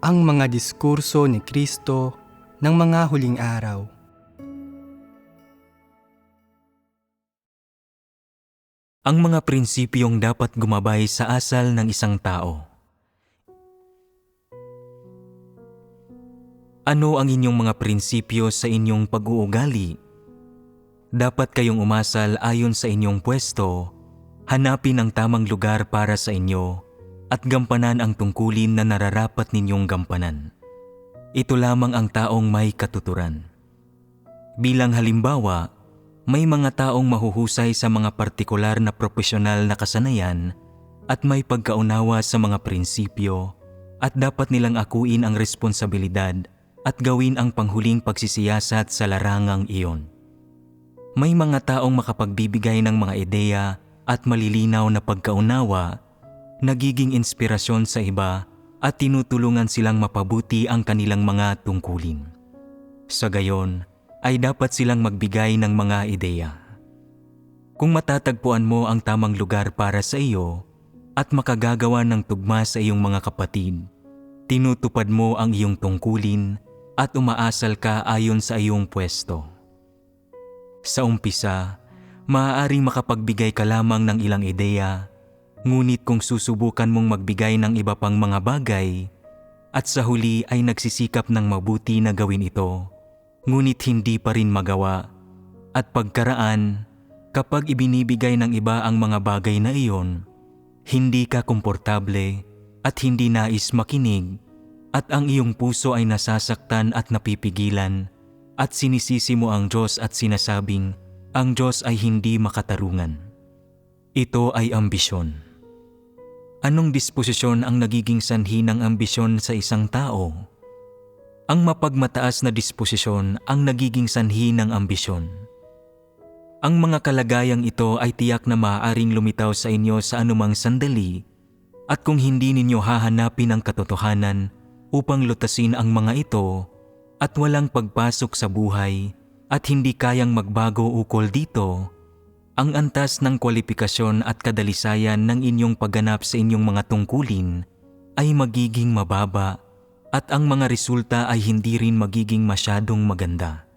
Ang mga diskurso ni Kristo ng mga huling araw. Ang mga prinsipyong dapat gumabay sa asal ng isang tao. Ano ang inyong mga prinsipyo sa inyong pag-uugali? Dapat kayong umasal ayon sa inyong pwesto, hanapin ang tamang lugar para sa inyo, at gampanan ang tungkulin na nararapat ninyong gampanan. Ito lamang ang taong may katuturan. Bilang halimbawa, may mga taong mahuhusay sa mga partikular na profesional na kasanayan at may pagkaunawa sa mga prinsipyo, at dapat nilang akuin ang responsibilidad at gawin ang panghuling pagsisiyasat sa larangang iyon. May mga taong makapagbibigay ng mga ideya at malilinaw na pagkaunawa, nagiging inspirasyon sa iba at tinutulungan silang mapabuti ang kanilang mga tungkulin. Sa gayon, ay dapat silang magbigay ng mga ideya. Kung matatagpuan mo ang tamang lugar para sa iyo at makagagawa ng tugma sa iyong mga kapatid, tinutupad mo ang iyong tungkulin at umaasal ka ayon sa iyong pwesto. Sa umpisa, maaaring makapagbigay ka lamang ng ilang ideya, ngunit kung susubukan mong magbigay ng iba pang mga bagay at sa huli ay nagsisikap ng mabuti na gawin ito, ngunit hindi pa rin magawa, at pagkaraan, kapag ibinibigay ng iba ang mga bagay na iyon, hindi ka komportable at hindi nais makinig, at ang iyong puso ay nasasaktan at napipigilan, at sinisisi mo ang Diyos at sinasabing ang Diyos ay hindi makatarungan. Ito ay ambisyon. Anong disposisyon ang nagiging sanhi ng ambisyon sa isang tao? Ang mapagmataas na disposisyon ang nagiging sanhi ng ambisyon. Ang mga kalagayang ito ay tiyak na maaaring lumitaw sa inyo sa anumang sandali, at kung hindi ninyo hahanapin ang katotohanan upang lutasin ang mga ito at walang pagpasok sa buhay at hindi kayang magbago ukol dito, ang antas ng kwalifikasyon at kadalisayan ng inyong pagganap sa inyong mga tungkulin ay magiging mababa, at ang mga resulta ay hindi rin magiging masyadong maganda.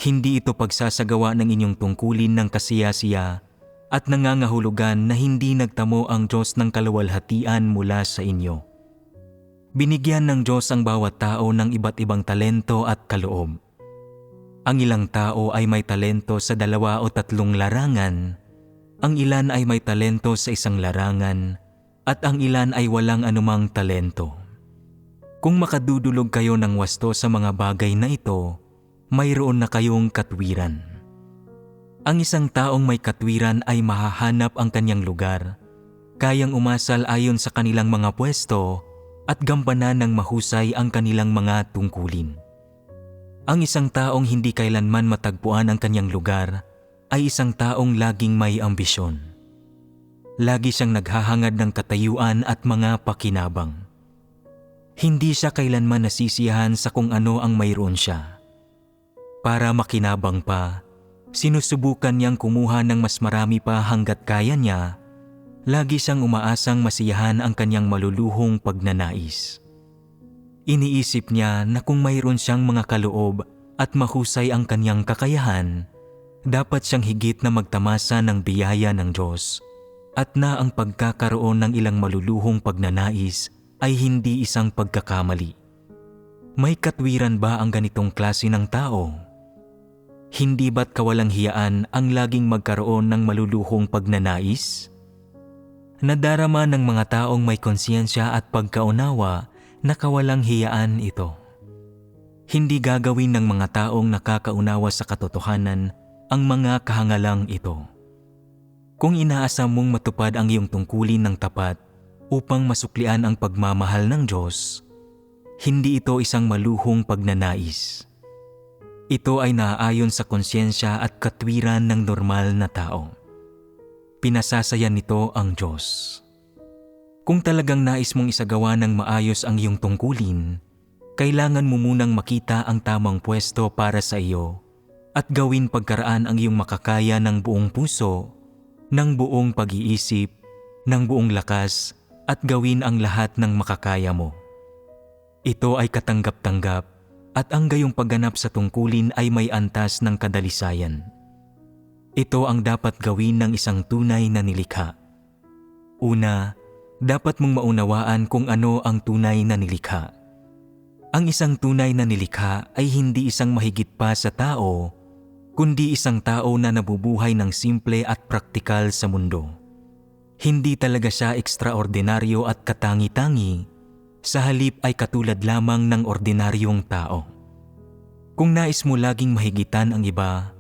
Hindi ito pagsasagawa ng inyong tungkulin ng kasiyasiya at nangangahulugan na hindi nagtamo ang Diyos ng kaluwalhatian mula sa inyo. Binigyan ng Diyos ang bawat tao ng iba't ibang talento at kaloob. Ang ilang tao ay may talento sa 2 o 3 larangan, ang ilan ay may talento sa 1 larangan, at ang ilan ay walang anumang talento. Kung makadudulog kayo ng wasto sa mga bagay na ito, mayroon na kayong katwiran. Ang isang taong may katwiran ay mahahanap ang kanyang lugar, kayang umasal ayon sa kanilang mga pwesto at gampanan ng mahusay ang kanilang mga tungkulin. Ang isang taong hindi kailanman matagpuan ang kanyang lugar ay isang taong laging may ambisyon. Lagi siyang naghahangad ng katayuan at mga pakinabang. Hindi siya kailanman nasisiyahan sa kung ano ang mayroon siya. Para makinabang pa, sinusubukan niyang kumuha ng mas marami pa hanggat kaya niya. Lagi siyang umaasang masiyahan ang kanyang maluluhong pagnanais. Iniisip niya na kung mayroon siyang mga kaloob at mahusay ang kanyang kakayahan, dapat siyang higit na magtamasa ng biyaya ng Diyos, at na ang pagkakaroon ng ilang maluluhong pagnanais ay hindi isang pagkakamali. May katwiran ba ang ganitong klase ng tao? Hindi ba't kawalang hiyaan ang laging magkaroon ng maluluhong pagnanais? Nadarama ng mga taong may konsensya at pagkaunawa na kawalang hiyaan ito. Hindi gagawin ng mga taong nakakaunawa sa katotohanan ang mga kahangalang ito. Kung inaasam mong matupad ang iyong tungkulin ng tapat upang masuklian ang pagmamahal ng Diyos, hindi ito isang maluhong pagnanais. Ito ay naaayon sa konsensya at katwiran ng normal na tao. Pinasasaya nito ang Diyos. Kung talagang nais mong isagawa ng maayos ang iyong tungkulin, kailangan mo munang makita ang tamang pwesto para sa iyo at gawin pagkaraan ang iyong makakaya ng buong puso, ng buong pag-iisip, ng buong lakas, at gawin ang lahat ng makakaya mo. Ito ay katanggap-tanggap at ang gayong pagganap sa tungkulin ay may antas ng kadalisayan. Ito ang dapat gawin ng isang tunay na nilikha. Una, dapat mong maunawaan kung ano ang tunay na nilikha. Ang isang tunay na nilikha ay hindi isang mahigit pa sa tao, kundi isang tao na nabubuhay ng simple at praktikal sa mundo. Hindi talaga siya ekstraordinaryo at katangi-tangi, sa halip ay katulad lamang ng ordinaryong tao. Kung nais mo laging mahigitan ang iba,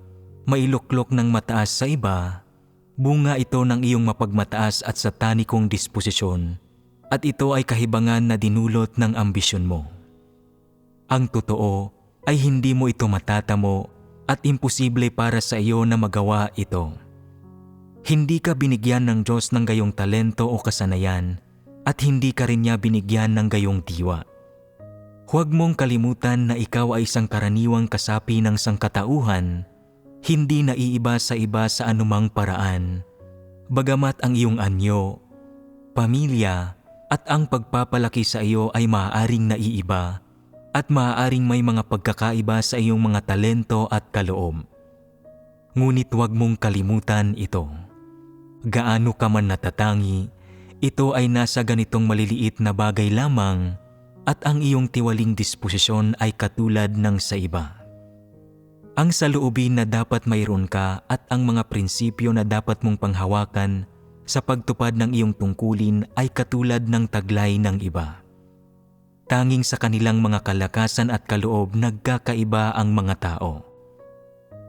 mailuklok ng mataas sa iba, bunga ito ng iyong mapagmataas at satanikong disposisyon, at ito ay kahibangan na dinulot ng ambisyon mo. Ang totoo ay hindi mo ito matatamo at imposible para sa iyo na magawa ito. Hindi ka binigyan ng Diyos ng gayong talento o kasanayan at hindi ka rin niya binigyan ng gayong diwa. Huwag mong kalimutan na ikaw ay isang karaniwang kasapi ng sangkatauhan, hindi naiiba sa iba sa anumang paraan, bagamat ang iyong anyo, pamilya at ang pagpapalaki sa iyo ay maaaring naiiba at maaaring may mga pagkakaiba sa iyong mga talento at kaloob. Ngunit huwag mong kalimutan ito. Gaano ka man natatangi, ito ay nasa ganitong maliliit na bagay lamang at ang iyong tiwaling disposisyon ay katulad ng sa iba. Ang saloobin na dapat mayroon ka at ang mga prinsipyo na dapat mong panghawakan sa pagtupad ng iyong tungkulin ay katulad ng taglay ng iba. Tanging sa kanilang mga kalakasan at kaloob nagkakaiba ang mga tao.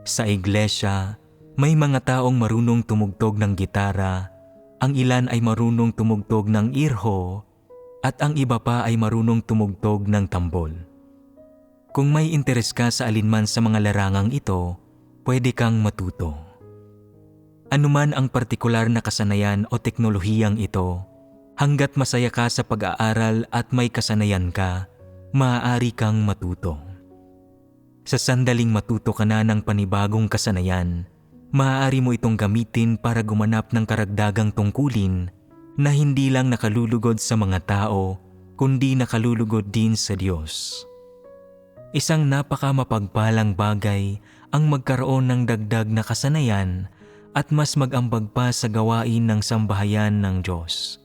Sa iglesia, may mga taong marunong tumugtog ng gitara, ang ilan ay marunong tumugtog ng irho, at ang iba pa ay marunong tumugtog ng tambol. Kung may interes ka sa alinman sa mga larangang ito, pwede kang matuto. Anuman ang partikular na kasanayan o teknolohiyang ito, hanggat masaya ka sa pag-aaral at may kasanayan ka, maaari kang matuto. Sa sandaling matuto ka na ng panibagong kasanayan, maaari mo itong gamitin para gumanap ng karagdagang tungkulin na hindi lang nakalulugod sa mga tao, kundi nakalulugod din sa Diyos. Isang napakamapagpalang bagay ang magkaroon ng dagdag na kasanayan at mas mag-ambag pa sa gawain ng sambahayan ng Diyos.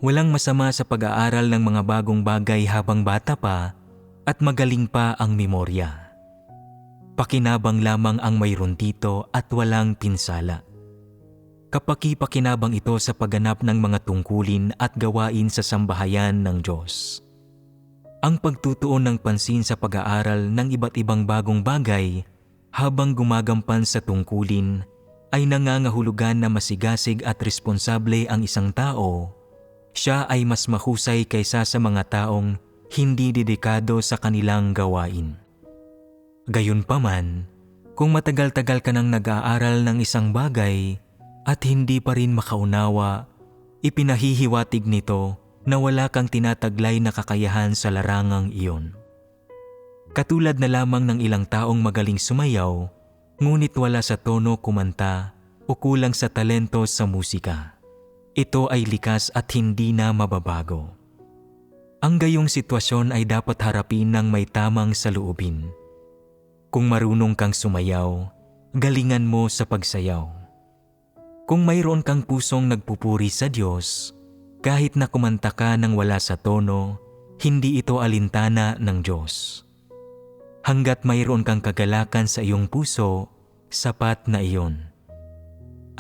Walang masama sa pag-aaral ng mga bagong bagay habang bata pa at magaling pa ang memorya. Pakinabang lamang ang mayroon dito at walang pinsala. Kapaki-pakinabang ito sa pagganap ng mga tungkulin at gawain sa sambahayan ng Diyos. Ang pagtutuon ng pansin sa pag-aaral ng iba't ibang bagong bagay habang gumagampan sa tungkulin ay nangangahulugan na masigasig at responsable ang isang tao. Siya ay mas mahusay kaysa sa mga taong hindi dedikado sa kanilang gawain. Gayunpaman, kung matagal-tagal ka nang nag-aaral ng isang bagay at hindi pa rin makaunawa, ipinahihiwatig nito na wala kang tinataglay na kakayahan sa larangang iyon. Katulad na lamang ng ilang taong magaling sumayaw, ngunit wala sa tono kumanta o kulang sa talento sa musika. Ito ay likas at hindi na mababago. Ang gayong sitwasyon ay dapat harapin ng may tamang saloobin. Kung marunong kang sumayaw, galingan mo sa pagsayaw. Kung mayroon kang pusong nagpupuri sa Diyos, kahit na kumanta ka ng wala sa tono, hindi ito alintana ng Diyos. Hanggat mayroon kang kagalakan sa iyong puso, sapat na iyon.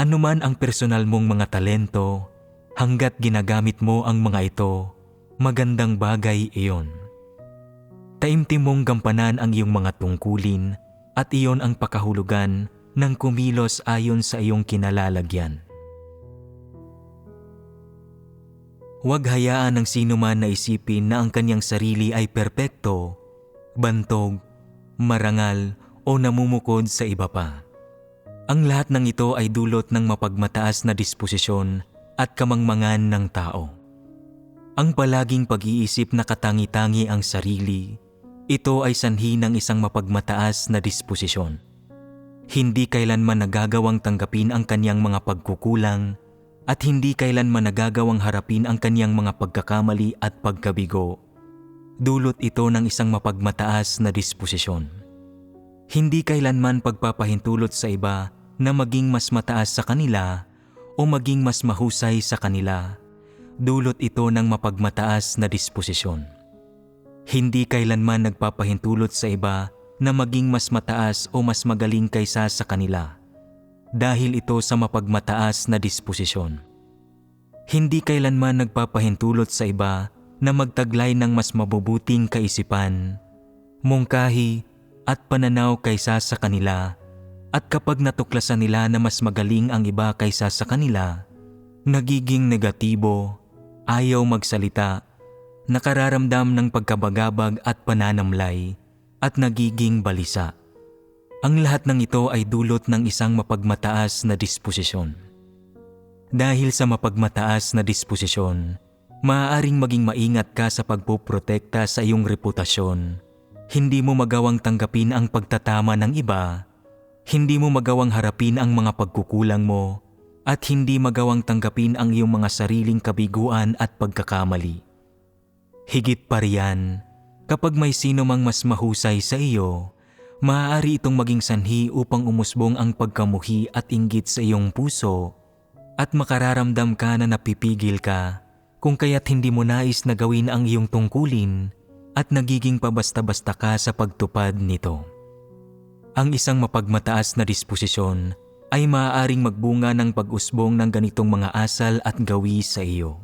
Anuman ang personal mong mga talento, hanggat ginagamit mo ang mga ito, magandang bagay iyon. Taimtim mong gampanan ang iyong mga tungkulin at iyon ang pakahulugan ng kumilos ayon sa iyong kinalalagyan. Huwag hayaan ng sino man na isipin na ang kanyang sarili ay perpekto, bantog, marangal o namumukod sa iba pa. Ang lahat ng ito ay dulot ng mapagmataas na disposisyon at kamangmangan ng tao. Ang palaging pag-iisip na katangi-tangi ang sarili, ito ay sanhi ng isang mapagmataas na disposisyon. Hindi kailanman nagagawang tanggapin ang kanyang mga pagkukulang at hindi kailanman nagagawang harapin ang kanyang mga pagkakamali at pagkabigo. dulot ito ng isang mapagmataas na disposisyon. Hindi kailanman pagpapahintulot sa iba na maging mas mataas sa kanila o maging mas mahusay sa kanila. Dulot ito ng mapagmataas na disposisyon. Hindi kailanman nagpapahintulot sa iba na maging mas mataas o mas magaling kaysa sa kanila. Dahil ito sa mapagmataas na disposisyon. Hindi kailanman nagpapahintulot sa iba na magtaglay ng mas mabubuting kaisipan, mungkahi at pananaw kaysa sa kanila, at kapag natuklasan nila na mas magaling ang iba kaysa sa kanila, nagiging negatibo, ayaw magsalita, nakararamdam ng pagkabagabag at pananamlay, at nagiging balisa. Ang lahat ng ito ay dulot ng isang mapagmataas na disposisyon. Dahil sa mapagmataas na disposisyon, maaaring maging maingat ka sa pagpoprotekta sa iyong reputasyon. Hindi mo magawang tanggapin ang pagtatama ng iba, hindi mo magawang harapin ang mga pagkukulang mo, at hindi magawang tanggapin ang iyong mga sariling kabiguan at pagkakamali. Higit pa riyan, kapag may sino mang mas mahusay sa iyo, maaari itong maging sanhi upang umusbong ang pagkamuhi at inggit sa iyong puso at makararamdam ka na napipigil ka kung kaya't hindi mo nais na gawin ang iyong tungkulin at nagiging pabasta-basta ka sa pagtupad nito. Ang isang mapagmataas na disposisyon ay maaaring magbunga ng pag-usbong ng ganitong mga asal at gawi sa iyo.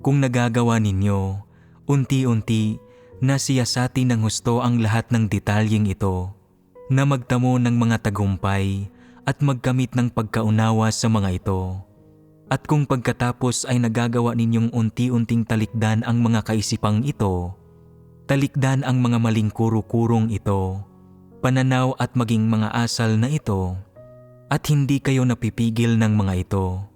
Kung nagagawa ninyo, unti-unti, nasiyasatin ng husto ang lahat ng detalyeng ito, na magtamo ng mga tagumpay at magkamit ng pagkaunawa sa mga ito. At kung pagkatapos ay nagagawa ninyong unti-unting talikdan ang mga kaisipang ito, talikdan ang mga maling kuro-kurong ito, pananaw at maging mga asal na ito, at hindi kayo napipigil ng mga ito.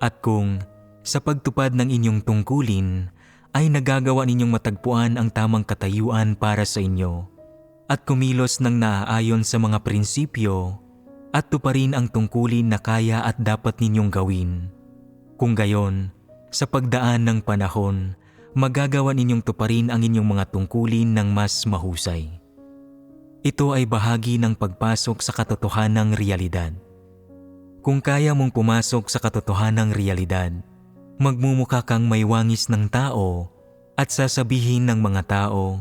At kung sa pagtupad ng inyong tungkulin, ay nagagawa ninyong matagpuan ang tamang katayuan para sa inyo at kumilos ng naaayon sa mga prinsipyo at tuparin ang tungkulin na kaya at dapat ninyong gawin. Kung gayon, sa pagdaan ng panahon, magagawa ninyong tuparin ang inyong mga tungkulin ng mas mahusay. Ito ay bahagi ng pagpasok sa katotohanang realidad. Kung kaya mong pumasok sa katotohanang realidad, magmumukha kang may wangis ng tao at sasabihin ng mga tao,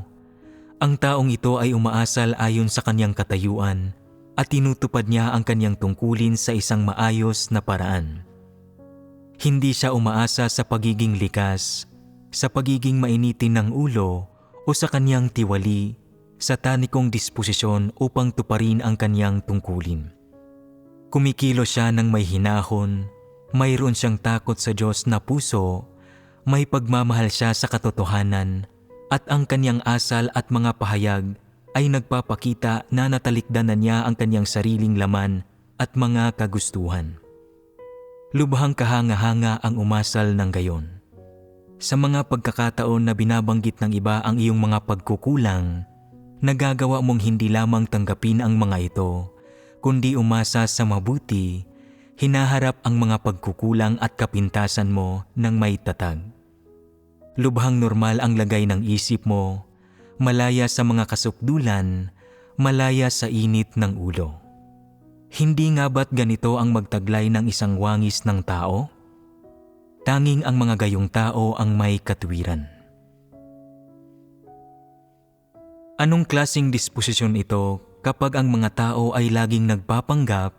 ang taong ito ay umaasal ayon sa kanyang katayuan at tinutupad niya ang kanyang tungkulin sa isang maayos na paraan. Hindi siya umaasa sa pagiging likas, sa pagiging mainitin ng ulo o sa kanyang tiwali, sa tanikong disposisyon upang tuparin ang kanyang tungkulin. Kumikilos siya ng may hinahon, mayroon siyang takot sa Diyos na puso, may pagmamahal siya sa katotohanan, at ang kanyang asal at mga pahayag ay nagpapakita na natalikdanan niya ang kanyang sariling laman at mga kagustuhan. Lubhang kahanga-hanga ang umasal ng gayon. Sa mga pagkakataon na binabanggit ng iba ang iyong mga pagkukulang, nagagawa mong hindi lamang tanggapin ang mga ito, kundi umasa sa mabuti, hinaharap ang mga pagkukulang at kapintasan mo ng may tatag. Lubhang normal ang lagay ng isip mo, malaya sa mga kasukdulan, malaya sa init ng ulo. Hindi nga ba't ganito ang magtaglay ng isang wangis ng tao? Tanging ang mga gayong tao ang may katuwiran. Anong klaseng disposisyon ito kapag ang mga tao ay laging nagpapanggap,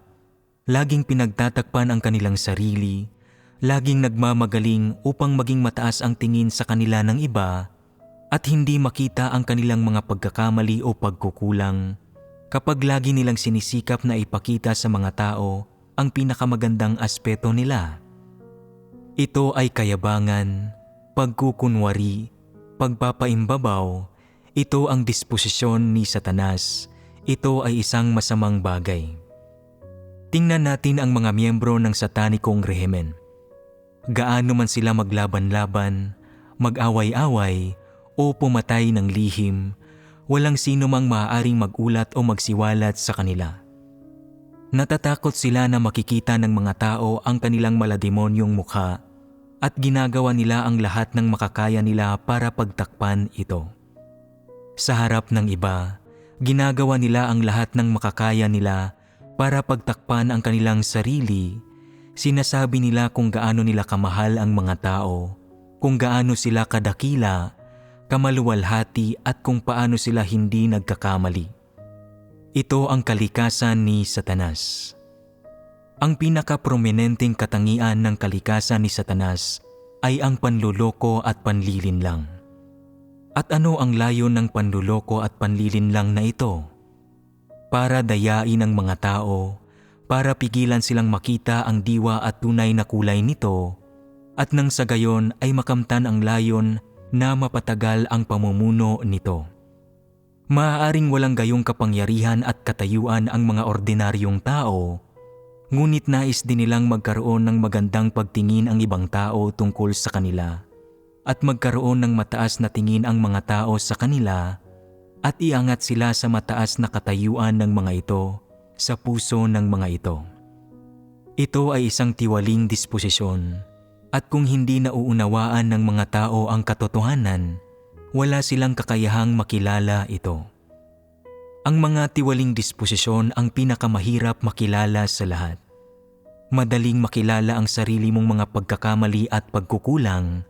laging pinagtatakpan ang kanilang sarili, laging nagmamagaling upang maging mataas ang tingin sa kanila ng iba at hindi makita ang kanilang mga pagkakamali o pagkukulang, kapag lagi nilang sinisikap na ipakita sa mga tao ang pinakamagandang aspeto nila? Ito ay kayabangan, pagkukunwari, pagpapaimbabaw. Ito ang disposisyon ni Satanas. Ito ay isang masamang bagay. Tingnan natin ang mga miyembro ng satanikong rehimen. Gaano man sila maglaban-laban, mag-away-away, o pumatay ng lihim, walang sino mang maaaring magulat o magsiwalat sa kanila. Natatakot sila na makikita ng mga tao ang kanilang malademonyong mukha at ginagawa nila ang lahat ng makakaya nila para pagtakpan ito. Sa harap ng iba, ginagawa nila ang lahat ng makakaya nila para pagtakpan ang kanilang sarili. Sinasabi nila kung gaano nila kamahal ang mga tao, kung gaano sila kadakila, kamaluwalhati at kung paano sila hindi nagkakamali. Ito ang kalikasan ni Satanas. Ang pinaka-prominenteng katangian ng kalikasan ni Satanas ay ang panluloko at panlilinlang. At ano ang layon ng panluloko at panlilinlang na ito? Para dayain ang mga tao, para pigilan silang makita ang diwa at tunay na kulay nito, at nang sa gayon ay makamtan ang layon na mapatagal ang pamumuno nito. Maaaring walang gayong kapangyarihan at katayuan ang mga ordinaryong tao, ngunit nais din nilang magkaroon ng magandang pagtingin ang ibang tao tungkol sa kanila at magkaroon ng mataas na tingin ang mga tao sa kanila at iangat sila sa mataas na katayuan ng mga ito sa puso ng mga ito. Ito ay isang tiwaling disposisyon at kung hindi nauunawaan ng mga tao ang katotohanan, wala silang kakayahang makilala ito. Ang mga tiwaling disposisyon ang pinakamahirap makilala sa lahat. Madaling makilala ang sarili mong mga pagkakamali at pagkukulang,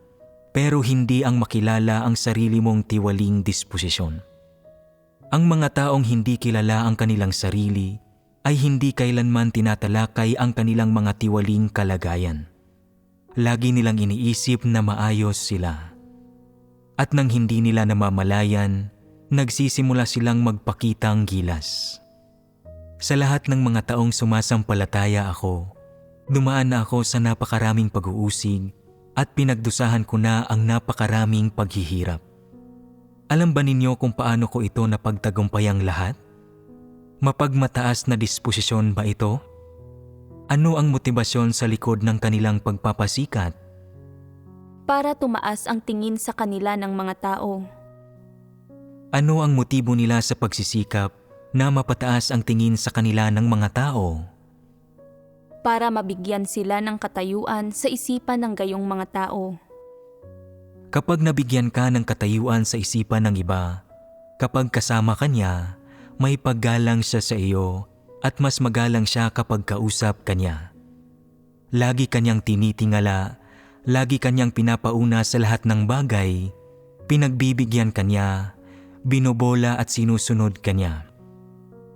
pero hindi ang makilala ang sarili mong tiwaling disposisyon. Ang mga taong hindi kilala ang kanilang sarili ay hindi kailanman tinatalakay ang kanilang mga tiwaling kalagayan. Lagi nilang iniisip na maayos sila. At nang hindi nila namamalayan, nagsisimula silang magpakitang gilas. Sa lahat ng mga taong sumasampalataya ako, dumaan na ako sa napakaraming pag-uusig at pinagdusahan ko na ang napakaraming paghihirap. Alam ba ninyo kung paano ko ito napagtagumpayang lahat? Mapagmataas na disposisyon ba ito? Ano ang motibasyon sa likod ng kanilang pagpapasikat? Para tumaas ang tingin sa kanila ng mga tao. Ano ang motibo nila sa pagsisikap na mapataas ang tingin sa kanila ng mga tao? Para mabigyan sila ng katayuan sa isipan ng gayong mga tao. Kapag nabigyan ka ng katayuan sa isipan ng iba, kapag kasama ka niya, may paggalang siya sa iyo at mas magalang siya kapag kausap ka niya. Lagi kanyang tinitingala, lagi kanyang pinapauna sa lahat ng bagay, pinagbibigyan kanya, binobola at sinusunod kanya.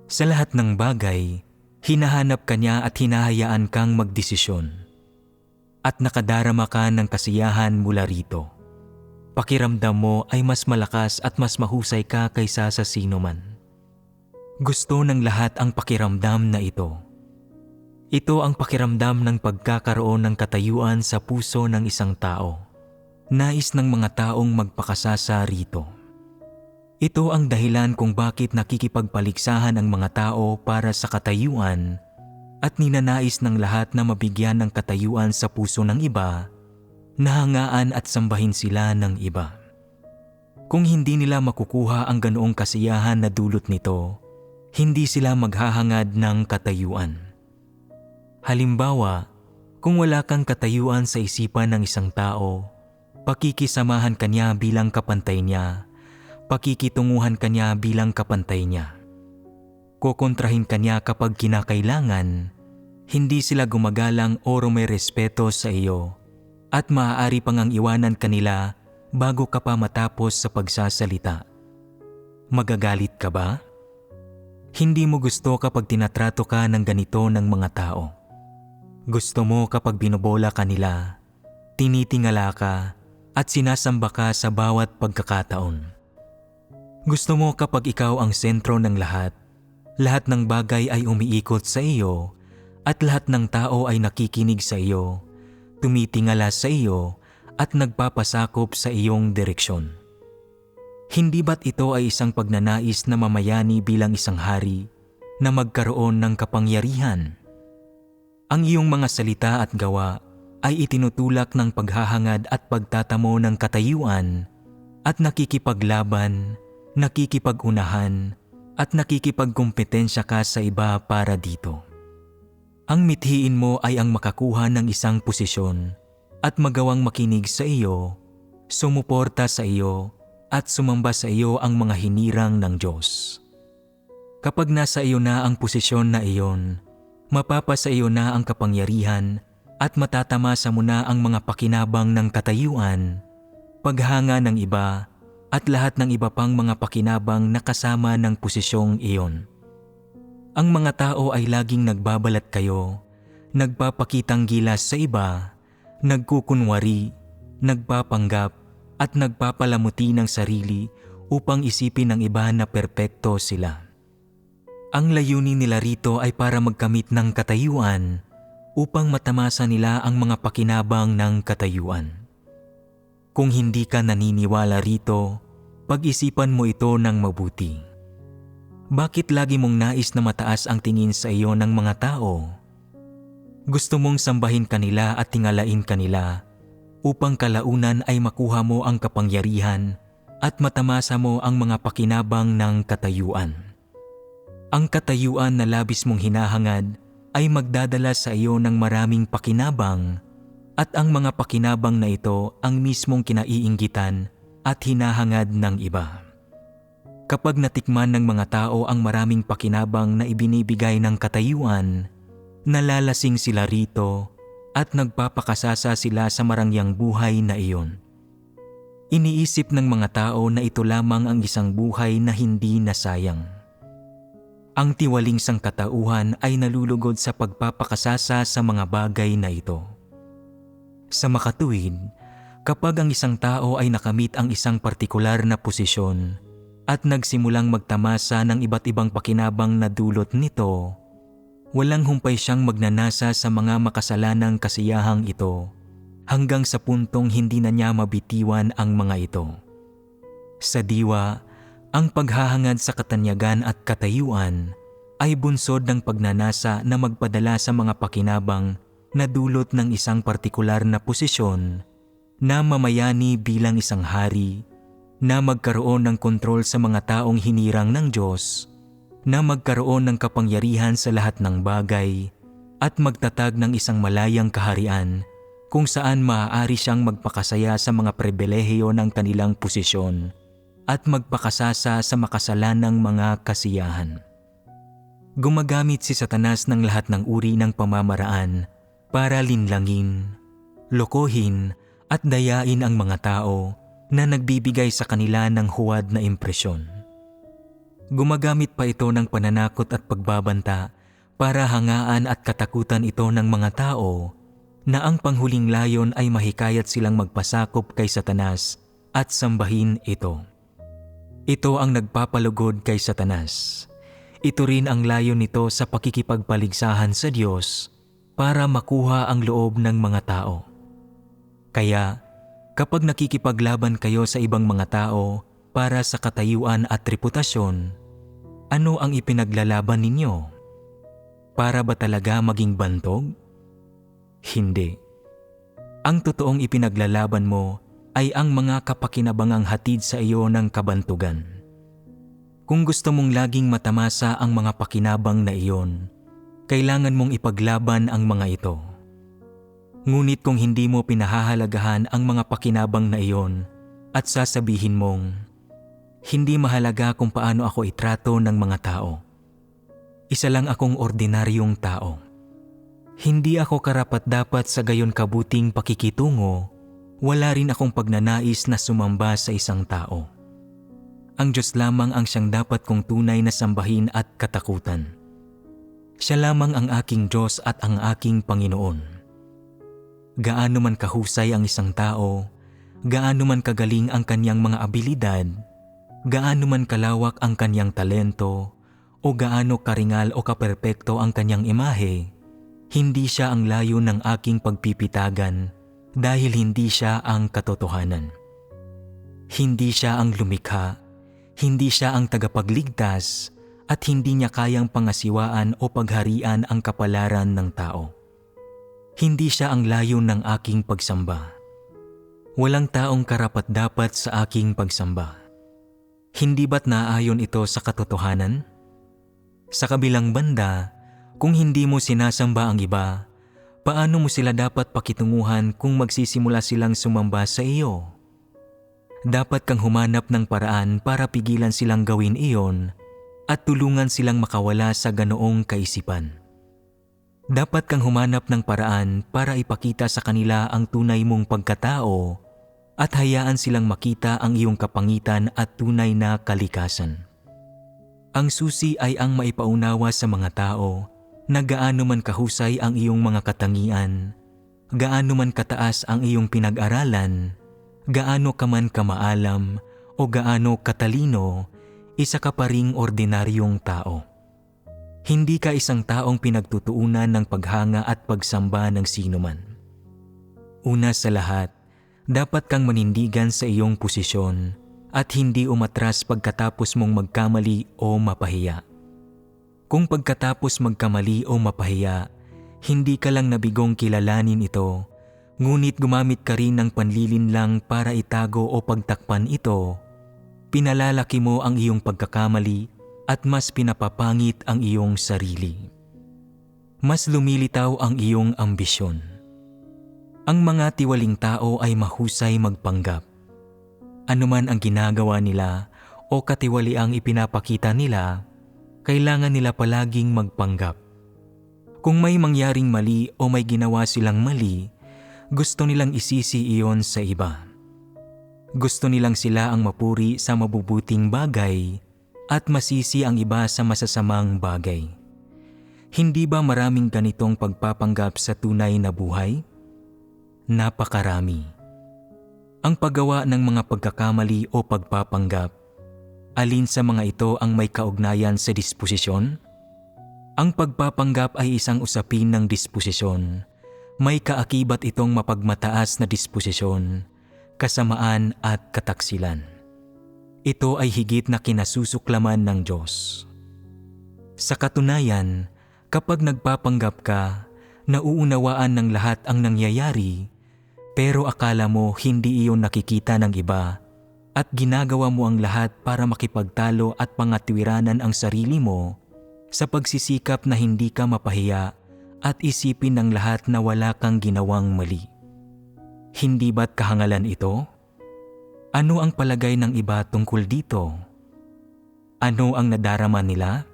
Sa lahat ng bagay, hinahanap kanya at hinahayaan kang magdesisyon. At nakadarama ka ng kasiyahan mula rito. Pakiramdam mo ay mas malakas at mas mahusay ka kaysa sa sino man. Gusto ng lahat ang pakiramdam na ito. Ito ang pakiramdam ng pagkakaroon ng katayuan sa puso ng isang tao. Nais ng mga taong magpakasasa rito. Ito ang dahilan kung bakit nakikipagpaligsahan ang mga tao para sa katayuan at ninanais ng lahat na mabigyan ng katayuan sa puso ng iba, nahangaan at sambahin sila ng iba. Kung hindi nila makukuha ang ganoong kasiyahan na dulot nito, hindi sila maghahangad ng katayuan. Halimbawa, kung wala kang katayuan sa isipan ng isang tao, pakikisamahan kanya bilang kapantay niya, pakikitunguhan kanya bilang kapantay niya. Kokontrahin kanya kapag kinakailangan, hindi sila gumagalang o may respeto sa iyo, at maaari pang ang iwanan kanila bago ka pa matapos sa pagsasalita. Magagalit ka ba? Hindi mo gusto kapag tinatrato ka ng ganito ng mga tao. Gusto mo kapag binobola ka nila, tinitingala ka at sinasamba ka sa bawat pagkakataon. Gusto mo kapag ikaw ang sentro ng lahat ng bagay ay umiikot sa iyo at lahat ng tao ay nakikinig sa iyo, tumitingala sa iyo at nagpapasakop sa iyong direksyon. Hindi ba't ito ay isang pagnanais na mamayani bilang isang hari na magkaroon ng kapangyarihan? Ang iyong mga salita at gawa ay itinutulak ng paghahangad at pagtatamo ng katayuan at nakikipaglaban, nakikipag-unahan at nakikipagkumpetensya ka sa iba para dito. Ang mithiin mo ay ang makakuha ng isang posisyon at magawang makinig sa iyo, sumuporta sa iyo at sumamba sa iyo ang mga hinirang ng Diyos. Kapag nasa iyo na ang posisyon na iyon, mapapasa iyo na ang kapangyarihan at matatamasa mo na ang mga pakinabang ng katayuan, paghanga ng iba at lahat ng iba pang mga pakinabang na kasama ng posisyong iyon. Ang mga tao ay laging nagbabalat kayo, nagpapakitang gilas sa iba, nagkukunwari, nagpapanggap at nagpapalamuti ng sarili upang isipin ng iba na perpekto sila. Ang layunin nila rito ay para magkamit ng katayuan upang matamasa nila ang mga pakinabang ng katayuan. Kung hindi ka naniniwala rito, pag-isipan mo ito ng mabuti. Bakit lagi mong nais na mataas ang tingin sa iyo ng mga tao? Gusto mong sambahin kanila at tingalain kanila upang kalaunan ay makuha mo ang kapangyarihan at matamasa mo ang mga pakinabang ng katayuan. Ang katayuan na labis mong hinahangad ay magdadala sa iyo ng maraming pakinabang at ang mga pakinabang na ito ang mismong kinaiinggitan at hinahangad ng iba. Kapag natikman ng mga tao ang maraming pakinabang na ibinibigay ng katayuan, nalalasing sila rito at nagpapakasasa sila sa marangyang buhay na iyon. Iniisip ng mga tao na ito lamang ang isang buhay na hindi nasayang. Ang tiwaling sangkatauhan ay nalulugod sa pagpapakasasa sa mga bagay na ito. Sa makatuwid, kapag ang isang tao ay nakamit ang isang partikular na posisyon at nagsimulang magtamasa ng iba't ibang pakinabang na dulot nito, walang humpay siyang magnanasa sa mga makasalanang kasiyahang ito hanggang sa puntong hindi na niya mabitiwan ang mga ito. Sa diwa, ang paghahangad sa katanyagan at katayuan ay bunsod ng pagnanasa na magpadala sa mga pakinabang na dulot ng isang partikular na posisyon, na mamayani bilang isang hari, na magkaroon ng kontrol sa mga taong hinirang ng Diyos, na magkaroon ng kapangyarihan sa lahat ng bagay, at magtatag ng isang malayang kaharian kung saan maaari siyang magpakasaya sa mga pribilehiyo ng kanilang posisyon at magpakasasa sa makasalanang mga kasiyahan. Gumagamit si Satanas ng lahat ng uri ng pamamaraan para linlangin, lokohin at dayain ang mga tao na nagbibigay sa kanila ng huwad na impresyon. Gumagamit pa ito ng pananakot at pagbabanta para hangaan at katakutan ito ng mga tao na ang panghuling layon ay mahikayat silang magpasakop kay Satanas at sambahin ito. Ito ang nagpapalugod kay Satanas. Ito rin ang layon nito sa pakikipagpaligsahan sa Diyos para makuha ang loob ng mga tao. Kaya, kapag nakikipaglaban kayo sa ibang mga tao para sa katayuan at reputasyon, ano ang ipinaglalaban ninyo? Para ba talaga maging bantog? Hindi. Ang totoong ipinaglalaban mo ay ang mga kapakinabangang hatid sa iyo ng kabantugan. Kung gusto mong laging matamasa ang mga pakinabang na iyon, kailangan mong ipaglaban ang mga ito. Ngunit kung hindi mo pinahahalagahan ang mga pakinabang na iyon at sasabihin mong, hindi mahalaga kung paano ako itrato ng mga tao. Isa lang akong ordinaryong tao. Hindi ako karapat-dapat sa gayon kabuting pakikitungo. Wala rin akong pagnanais na sumamba sa isang tao. Ang Diyos lamang ang siyang dapat kong tunay na sambahin at katakutan. Siya lamang ang aking Diyos at ang aking Panginoon. Gaano man kahusay ang isang tao, gaano man kagaling ang kanyang mga abilidad, gaano man kalawak ang kanyang talento, o gaano karingal o kaperpekto ang kanyang imahe, hindi siya ang layo ng aking pagpipitagan dahil hindi siya ang katotohanan. Hindi siya ang lumikha, hindi siya ang tagapagligtas, at hindi niya kayang pangasiwaan o pagharian ang kapalaran ng tao. Hindi siya ang layo ng aking pagsamba. Walang taong karapat-dapat sa aking pagsamba. Hindi ba't naaayon ito sa katotohanan? Sa kabilang banda, kung hindi mo sinasamba ang iba, Paano mo sila dapat pakitunguhan kung magsisimula silang sumamba sa iyo? Dapat kang humanap ng paraan para pigilan silang gawin iyon at tulungan silang makawala sa ganoong kaisipan. Dapat kang humanap ng paraan para ipakita sa kanila ang tunay mong pagkatao at hayaan silang makita ang iyong kapangitan at tunay na kalikasan. Ang susi ay ang maipaunawa sa mga tao na gaano man kahusay ang iyong mga katangian, gaano man kataas ang iyong pinag-aralan, gaano ka man kamaalam o gaano katalino, isa ka pa ring ordinaryong tao. Hindi ka isang taong pinagtutuunan ng paghanga at pagsamba ng sinuman. Una sa lahat, dapat kang manindigan sa iyong posisyon at hindi umatras pagkatapos mong magkamali o mapahiya. Kung pagkatapos magkamali o mapahiya, hindi ka lang nabigong kilalanin ito, ngunit gumamit ka rin ng panlilinlang para itago o pagtakpan ito, pinalalaki mo ang iyong pagkakamali at mas pinapapangit ang iyong sarili. Mas lumilitaw ang iyong ambisyon. Ang mga tiwaling tao ay mahusay magpanggap. Ano man ang ginagawa nila o katiwaliang ipinapakita nila, kailangan nila palaging magpanggap. Kung may mangyaring mali o may ginawa silang mali, gusto nilang isisi iyon sa iba. Gusto nilang sila ang mapuri sa mabubuting bagay at masisi ang iba sa masasamang bagay. Hindi ba maraming ganitong pagpapanggap sa tunay na buhay? Napakarami. Ang paggawa ng mga pagkakamali o pagpapanggap, alin sa mga ito ang may kaugnayan sa disposisyon? Ang pagpapanggap ay isang usapin ng disposisyon. May kaakibat itong mapagmataas na disposisyon, kasamaan at kataksilan. Ito ay higit na kinasusuklaman ng Diyos. Sa katunayan, kapag nagpapanggap ka, nauunawaan ng lahat ang nangyayari, pero akala mo hindi iyon nakikita ng iba at ginagawa mo ang lahat para makipagtalo at pangatwiranan ang sarili mo sa pagsisikap na hindi ka mapahiya at isipin ng lahat na wala kang ginawang mali. Hindi ba't kahangalan ito? Ano ang palagay ng iba tungkol dito? Ano ang nadarama nila?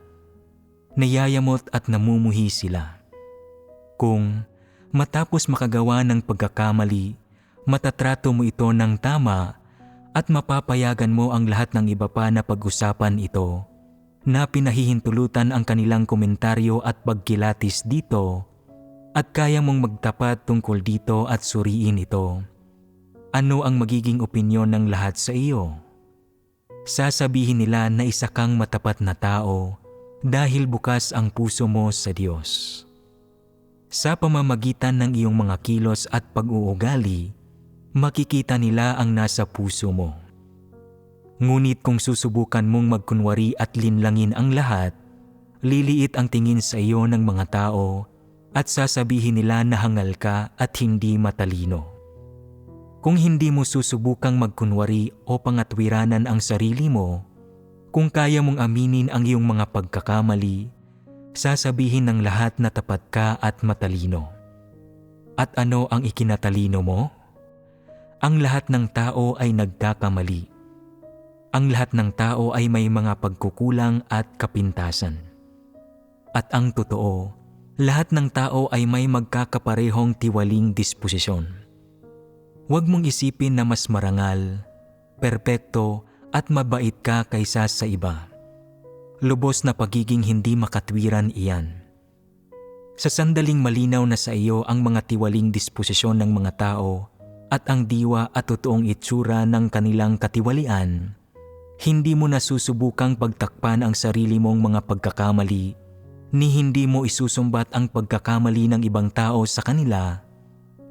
Nayayamot at namumuhi sila. Kung matapos makagawa ng pagkakamali, matatrato mo ito ng tama at mapapayagan mo ang lahat ng iba pa na pag-usapan ito, na pinahihintulutan ang kanilang komentaryo at pagkilatis dito, at kaya mong magtapat tungkol dito at suriin ito, ano ang magiging opinyon ng lahat sa iyo? Sasabihin nila na isa kang matapat na tao dahil bukas ang puso mo sa Diyos. Sa pamamagitan ng iyong mga kilos at pag-uugali, makikita nila ang nasa puso mo. Ngunit kung susubukan mong magkunwari at linlangin ang lahat, liliit ang tingin sa iyo ng mga tao at sasabihin nila na hangal ka at hindi matalino. Kung hindi mo susubukang magkunwari o pangatwiranan ang sarili mo, kung kaya mong aminin ang iyong mga pagkakamali, sasabihin ng lahat na tapat ka at matalino. At ano ang ikinatalino mo? Ang lahat ng tao ay nagkakamali. Ang lahat ng tao ay may mga pagkukulang at kapintasan. At ang totoo, lahat ng tao ay may magkakaparehong tiwaling disposisyon. Huwag mong isipin na mas marangal, perpekto at mabait ka kaysa sa iba. Lubos na pagiging hindi makatwiran iyan. Sa sandaling malinaw na sa iyo ang mga tiwaling disposisyon ng mga tao at ang diwa at totoong itsura ng kanilang katiwalian, hindi mo na susubukang pagtakpan ang sarili mong mga pagkakamali, ni hindi mo isusumbat ang pagkakamali ng ibang tao sa kanila,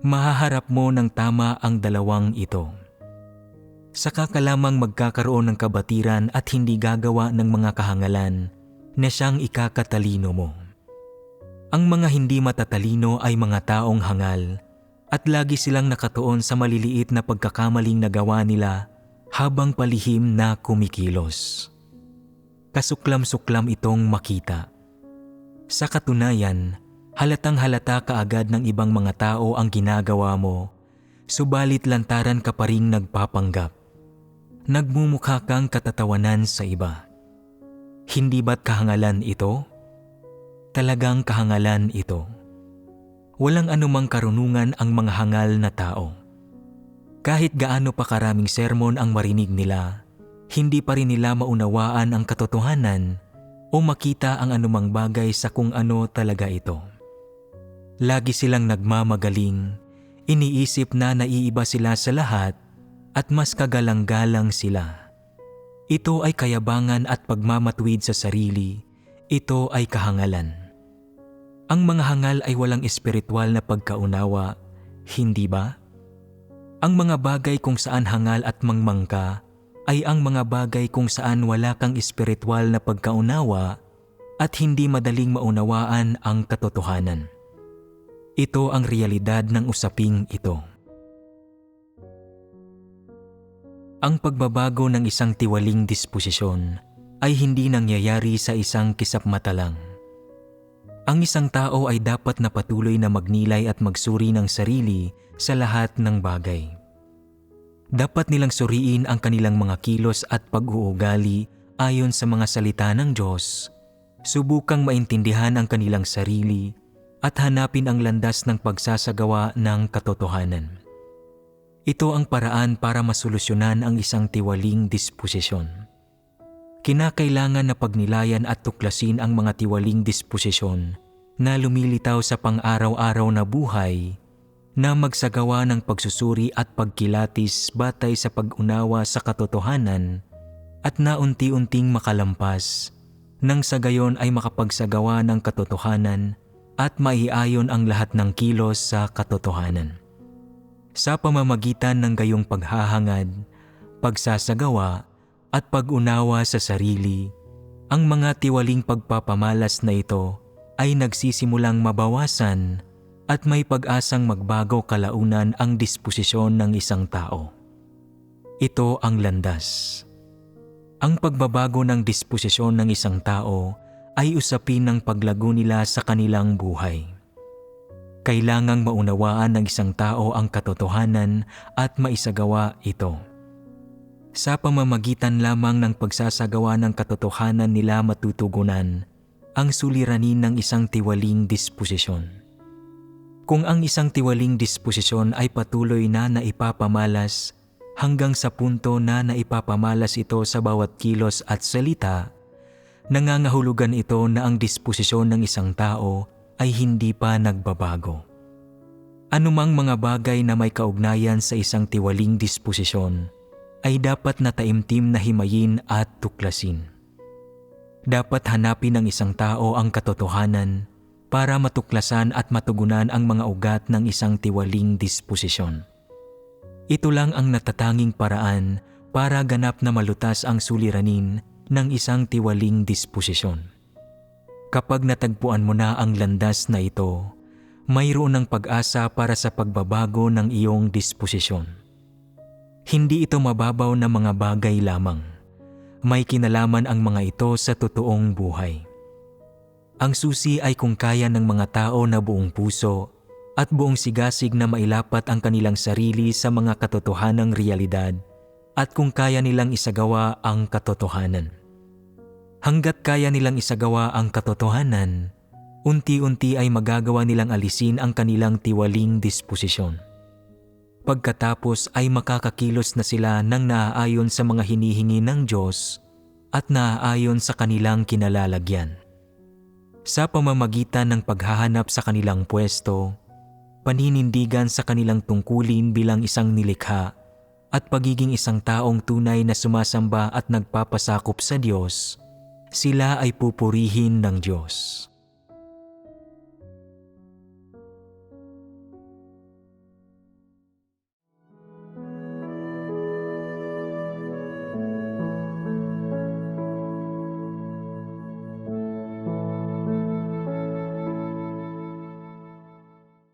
mahaharap mo ng tama ang dalawang ito. Saka ka lamang magkakaroon ng kabatiran at hindi gagawa ng mga kahangalan na siyang ikakatalino mo. Ang mga hindi matatalino ay mga taong hangal at lagi silang nakatuon sa maliliit na pagkakamaling nagawa nila habang palihim na kumikilos. Kasuklam-suklam itong makita. Sa katunayan, Halatang halata kaagad ng ibang mga tao ang ginagawa mo, subalit lantaran ka pa ring nagpapanggap. Nagmumukha kang katatawanan sa iba. Hindi ba't kahangalan ito? Talagang kahangalan ito. Walang anumang karunungan ang mga hangal na tao. Kahit gaano pa karaming sermon ang marinig nila, hindi pa rin nila maunawaan ang katotohanan o makita ang anumang bagay sa kung ano talaga ito. Lagi silang nagmamagaling, iniisip na naiiba sila sa lahat at mas kagalang-galang sila. Ito ay kayabangan at pagmamatwid sa sarili, ito ay kahangalan. Ang mga hangal ay walang espiritual na pagkaunawa, hindi ba? Ang mga bagay kung saan hangal at mangmangka ay ang mga bagay kung saan wala kang espiritual na pagkaunawa at hindi madaling maunawaan ang katotohanan. Ito ang realidad ng usaping ito. Ang pagbabago ng isang tiwaling disposisyon ay hindi nangyayari sa isang kisapmata lang. Ang isang tao ay dapat na patuloy na magnilay at magsuri ng sarili sa lahat ng bagay. Dapat nilang suriin ang kanilang mga kilos at pag-uugali ayon sa mga salita ng Diyos, subukang maintindihan ang kanilang sarili at hanapin ang landas ng pagsasagawa ng katotohanan. Ito ang paraan para masolusyonan ang isang tiwaling disposisyon. Kinakailangan na pagnilayan at tuklasin ang mga tiwaling disposisyon na lumilitaw sa pang-araw-araw na buhay na magsagawa ng pagsusuri at pagkilatis batay sa pag-unawa sa katotohanan at na unti-unting makalampas nang sa gayon ay makapagsagawa ng katotohanan at maiayon ang lahat ng kilos sa katotohanan. Sa pamamagitan ng gayong paghahangad, pagsasagawa at pag-unawa sa sarili, ang mga tiwaling pagpapamalas na ito ay nagsisimulang mabawasan at may pag-asang magbago kalaunan ang disposisyon ng isang tao. Ito ang landas. Ang pagbabago ng disposisyon ng isang tao ay usapin ng paglago nila sa kanilang buhay. Kailangang maunawaan ng isang tao ang katotohanan at maisagawa ito. Sa pamamagitan lamang ng pagsasagawa ng katotohanan nila matutugunan ang suliranin ng isang tiwaling disposisyon. Kung ang isang tiwaling disposisyon ay patuloy na naipapamalas hanggang sa punto na naipapamalas ito sa bawat kilos at salita, nangangahulugan ito na ang disposisyon ng isang tao ay hindi pa nagbabago. Anumang mga bagay na may kaugnayan sa isang tiwaling disposisyon ay dapat na taimtim na himayin at tuklasin. Dapat hanapin ng isang tao ang katotohanan para matuklasan at matugunan ang mga ugat ng isang tiwaling disposisyon. Ito lang ang natatanging paraan para ganap na malutas ang suliranin ng isang tiwaling disposisyon. Kapag natagpuan mo na ang landas na ito, mayroon ng pag-asa para sa pagbabago ng iyong disposisyon. Hindi ito mababaw na mga bagay lamang. May kinalaman ang mga ito sa totoong buhay. Ang susi ay kung kaya ng mga tao na buong puso at buong sigasig na mailapat ang kanilang sarili sa mga katotohanang realidad at kung kaya nilang isagawa ang katotohanan. Hanggat kaya nilang isagawa ang katotohanan, unti-unti ay magagawa nilang alisin ang kanilang tiwaling disposisyon. Pagkatapos ay makakakilos na sila ng naaayon sa mga hinihingi ng Diyos at naaayon sa kanilang kinalalagyan. Sa pamamagitan ng paghahanap sa kanilang pwesto, paninindigan sa kanilang tungkulin bilang isang nilikha at pagiging isang taong tunay na sumasamba at nagpapasakop sa Diyos, sila ay pupurihin ng Diyos.